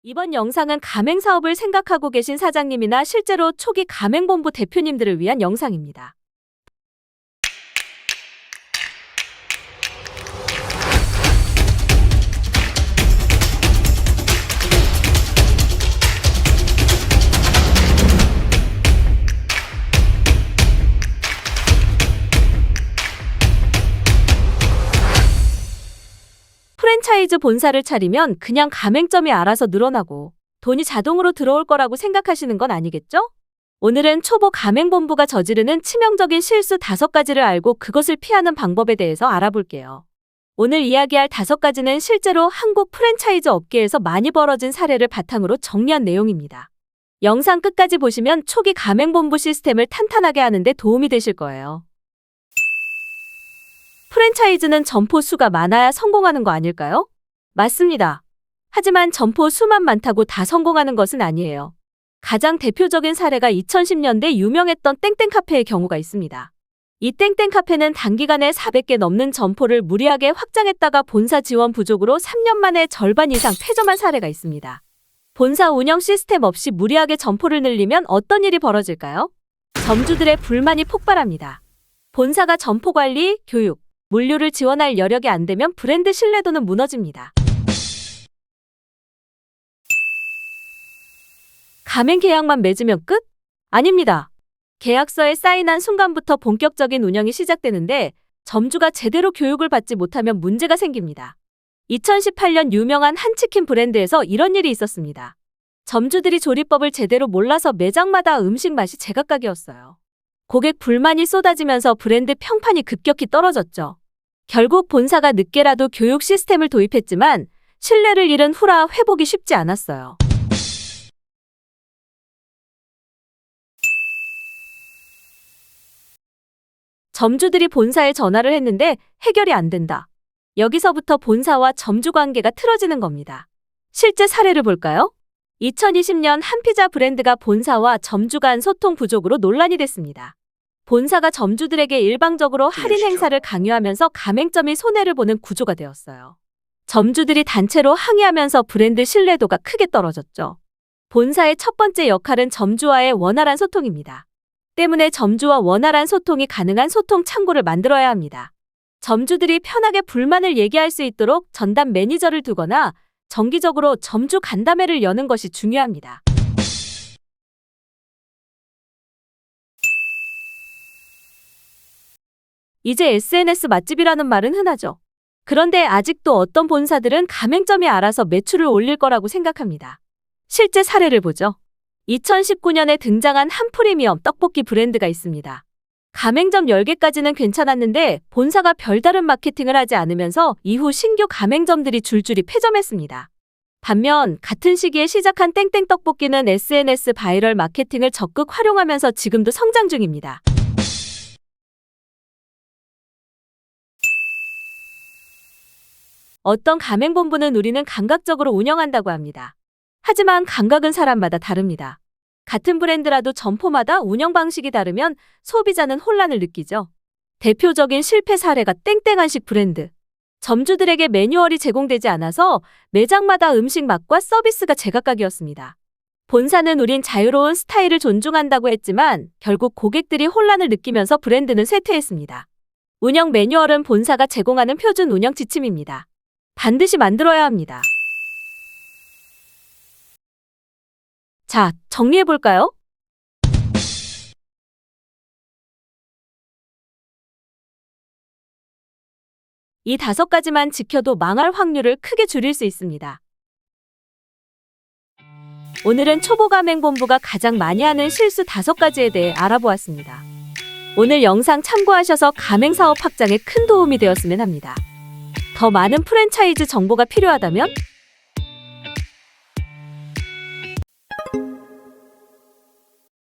이번 영상은 가맹사업을 생각하고 계신 사장님이나 실제로 초기 가맹본부 대표님들을 위한 영상입니다. 프랜차이즈 본사를 차리면 그냥 가맹점이 알아서 늘어나고 돈이 자동으로 들어올 거라고 생각하시는 건 아니겠죠? 오늘은 초보 가맹본부가 저지르는 치명적인 실수 5가지를 알고 그것을 피하는 방법에 대해서 알아볼게요. 오늘 이야기할 5가지는 실제로 한국 프랜차이즈 업계에서 많이 벌어진 사례를 바탕으로 정리한 내용입니다. 영상 끝까지 보시면 초기 가맹본부 시스템을 탄탄하게 하는 데 도움이 되실 거예요. 프랜차이즈는 점포 수가 많아야 성공하는 거 아닐까요? 맞습니다. 하지만 점포 수만 많다고 다 성공하는 것은 아니에요. 가장 대표적인 사례가 2010년대 유명했던 땡땡 카페의 경우가 있습니다. 이 땡땡 카페는 단기간에 400개 넘는 점포를 무리하게 확장했다가 본사 지원 부족으로 3년 만에 절반 이상 폐점한 사례가 있습니다. 본사 운영 시스템 없이 무리하게 점포를 늘리면 어떤 일이 벌어질까요? 점주들의 불만이 폭발합니다. 본사가 점포 관리, 교육, 물류를 지원할 여력이 안 되면 브랜드 신뢰도는 무너집니다. 가맹 계약만 맺으면 끝? 아닙니다. 계약서에 사인한 순간부터 본격적인 운영이 시작되는데 점주가 제대로 교육을 받지 못하면 문제가 생깁니다. 2018년 유명한 한치킨 브랜드에서 이런 일이 있었습니다. 점주들이 조리법을 제대로 몰라서 매장마다 음식 맛이 제각각이었어요. 고객 불만이 쏟아지면서 브랜드 평판이 급격히 떨어졌죠. 결국 본사가 늦게라도 교육 시스템을 도입했지만 신뢰를 잃은 후라 회복이 쉽지 않았어요. 점주들이 본사에 전화를 했는데 해결이 안 된다. 여기서부터 본사와 점주 관계가 틀어지는 겁니다. 실제 사례를 볼까요? 2020년 한 피자 브랜드가 본사와 점주 간 소통 부족으로 논란이 됐습니다. 본사가 점주들에게 일방적으로 할인 행사를 강요하면서 가맹점이 손해를 보는 구조가 되었어요. 점주들이 단체로 항의하면서 브랜드 신뢰도가 크게 떨어졌죠. 본사의 첫 번째 역할은 점주와의 원활한 소통입니다. 때문에 점주와 원활한 소통이 가능한 소통 창구를 만들어야 합니다. 점주들이 편하게 불만을 얘기할 수 있도록 전담 매니저를 두거나 정기적으로 점주 간담회를 여는 것이 중요합니다. 이제 SNS 맛집이라는 말은 흔하죠. 그런데 아직도 어떤 본사들은 가맹점이 알아서 매출을 올릴 거라고 생각합니다. 실제 사례를 보죠. 2019년에 등장한 한 프리미엄 떡볶이 브랜드가 있습니다. 가맹점 10개까지는 괜찮았는데 본사가 별다른 마케팅을 하지 않으면서 이후 신규 가맹점들이 줄줄이 폐점했습니다. 반면 같은 시기에 시작한 땡땡 떡볶이는 SNS 바이럴 마케팅을 적극 활용하면서 지금도 성장 중입니다. 어떤 가맹본부는 우리는 감각적으로 운영한다고 합니다. 하지만 감각은 사람마다 다릅니다. 같은 브랜드라도 점포마다 운영 방식이 다르면 소비자는 혼란을 느끼죠. 대표적인 실패 사례가 땡땡한식 브랜드. 점주들에게 매뉴얼이 제공되지 않아서 매장마다 음식 맛과 서비스가 제각각이었습니다. 본사는 우린 자유로운 스타일을 존중한다고 했지만 결국 고객들이 혼란을 느끼면서 브랜드는 쇠퇴했습니다. 운영 매뉴얼은 본사가 제공하는 표준 운영 지침입니다. 반드시 만들어야 합니다. 자, 정리해볼까요? 이 5가지만 지켜도 망할 확률을 크게 줄일 수 있습니다. 오늘은 초보 가맹본부가 가장 많이 하는 실수 5가지에 대해 알아보았습니다. 오늘 영상 참고하셔서 가맹사업 확장에 큰 도움이 되었으면 합니다. 더 많은 프랜차이즈 정보가 필요하다면